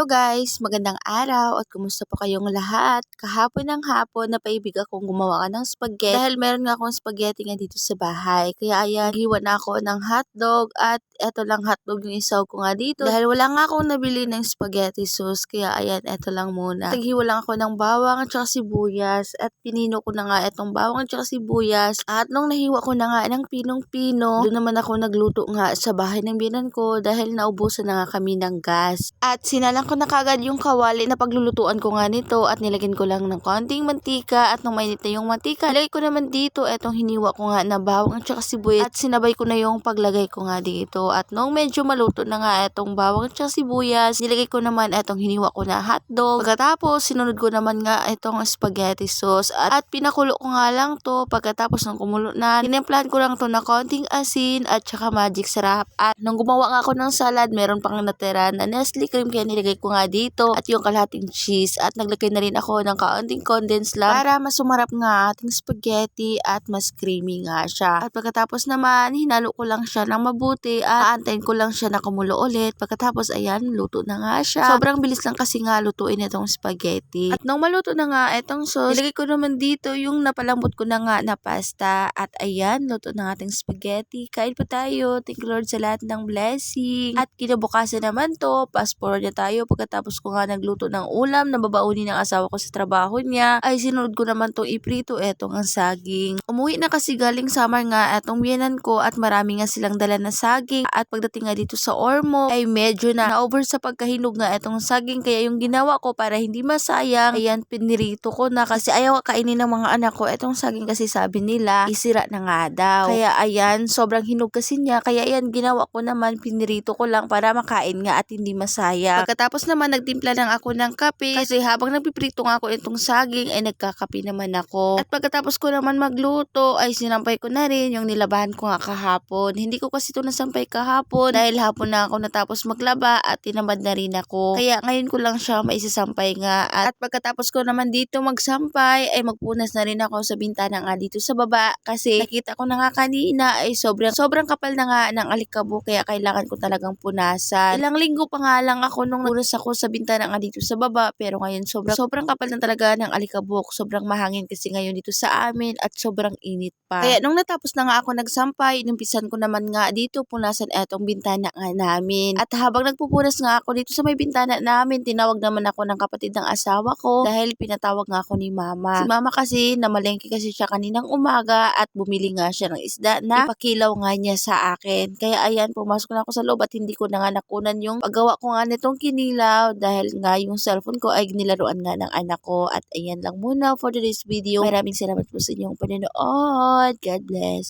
Hello guys! Magandang araw at kumusta po kayong lahat? Kahapon ng hapon napaibig akong gumawa ka ng spaghetti dahil meron nga akong spaghetti nga dito sa bahay. Kaya ayan, hiwa na ako ng hotdog at eto lang hotdog yung isaw ko nga dito. Dahil wala nga akong nabili ng spaghetti sauce kaya ayan, eto lang muna. Naghiwa lang ako ng bawang at saka sibuyas at pinino ko na nga etong bawang at saka sibuyas. At nung nahiwa ko na nga ng pinong-pino, doon naman ako nagluto nga sa bahay ng biyanan ko dahil naubusan na nga kami ng gas. At sinalang ko na kagad yung kawali na paglulutuan ko nga nito at nilagyan ko lang ng konting mantika at nung mainit na yung mantika, nilagay ko naman dito etong hiniwa ko nga na bawang at saka sibuyas at sinabay ko na yung paglagay ko nga dito. At nung medyo maluto na nga etong bawang at saka sibuyas, nilagay ko naman etong hiniwa ko na hotdog. Pagkatapos, sinunod ko naman nga etong spaghetti sauce at pinakulo ko nga lang to. Pagkatapos ng kumulo na, tinimplahan ko lang to na konting asin at saka magic sarap. At nung gumawa nga ako ng salad, meron pang natira na Nestle cream kaya nilagay ko nga dito at yung kalahating cheese at naglagay na rin ako ng kaunting condensed lang para mas sumarap nga ating spaghetti at mas creamy nga siya. At pagkatapos naman, hinalo ko lang siya ng mabuti at aantayin ko lang siya na kumulo ulit. Pagkatapos ayan, luto na nga siya. Sobrang bilis lang kasi nga lutuin itong spaghetti. At nung maluto na nga itong sauce, nilagay ko naman dito yung napalambot ko na nga na pasta at ayan, luto na ating spaghetti. Kain pa tayo. Thank you Lord sa lahat ng blessing. At kinabukasan naman to, fast forward na tayo. Pagkatapos ko nga nagluto ng ulam na babaunin ng asawa ko sa trabaho niya, ay sinunod ko naman tong iprito etong ang saging. Umuwi na kasi galing summer nga etong biyanan ko at marami nga silang dala na saging at pagdating nga dito sa Ormo ay medyo na over sa pagkahinog nga etong saging kaya yung ginawa ko para hindi masayang, ayan pinirito ko na kasi ayaw kainin ng mga anak ko etong saging kasi sabi nila isira na nga daw. Kaya ayan, sobrang hinog kasi niya kaya ayan ginawa ko naman pinirito ko lang para makain nga at hindi masaya. Pagkatapos naman nagtimpla lang ako ng kape kasi habang nagpiprito nga ako itong saging ay nagkakape naman ako. At pagkatapos ko naman magluto ay sinampay ko na rin yung nilabahan ko nga kahapon. Hindi ko kasi ito nasampay kahapon dahil hapon na ako natapos maglaba at tinamad na rin ako. Kaya ngayon ko lang siya maisasampay nga. At pagkatapos ko naman dito magsampay ay magpunas na rin ako sa bintana nga dito sa baba kasi nakita ko na nga kanina ay sobrang kapal na nga ng alikabok kaya kailangan ko talagang punasan. Ilang linggo pa nga lang ako nung punas ako sa bintana nga dito sa baba pero ngayon sobrang kapal na talaga ng alikabok. Sobrang mahangin kasi ngayon dito sa amin at sobrang init pa. Kaya nung natapos na nga ako nagsampay, inumpisan ko naman nga dito punasan etong bintana nga namin. At habang nagpupunas nga ako dito sa may bintana namin, tinawag naman ako ng kapatid ng asawa ko dahil pinatawag nga ako ni mama. Si mama kasi namalengke kasi siya kaninang umaga at bumili nga siya ng isda na ipakilaw nga niya sa akin. Kaya ayan, pumasok na ako sa loob at hindi ko na nga nakunan yung paggawa ko nga nitong kinilaw dahil nga yung cellphone ko ay nilaruan nga ng anak ko. At ayan lang muna for today's video. Maraming salamat po sa inyong panonood. God bless.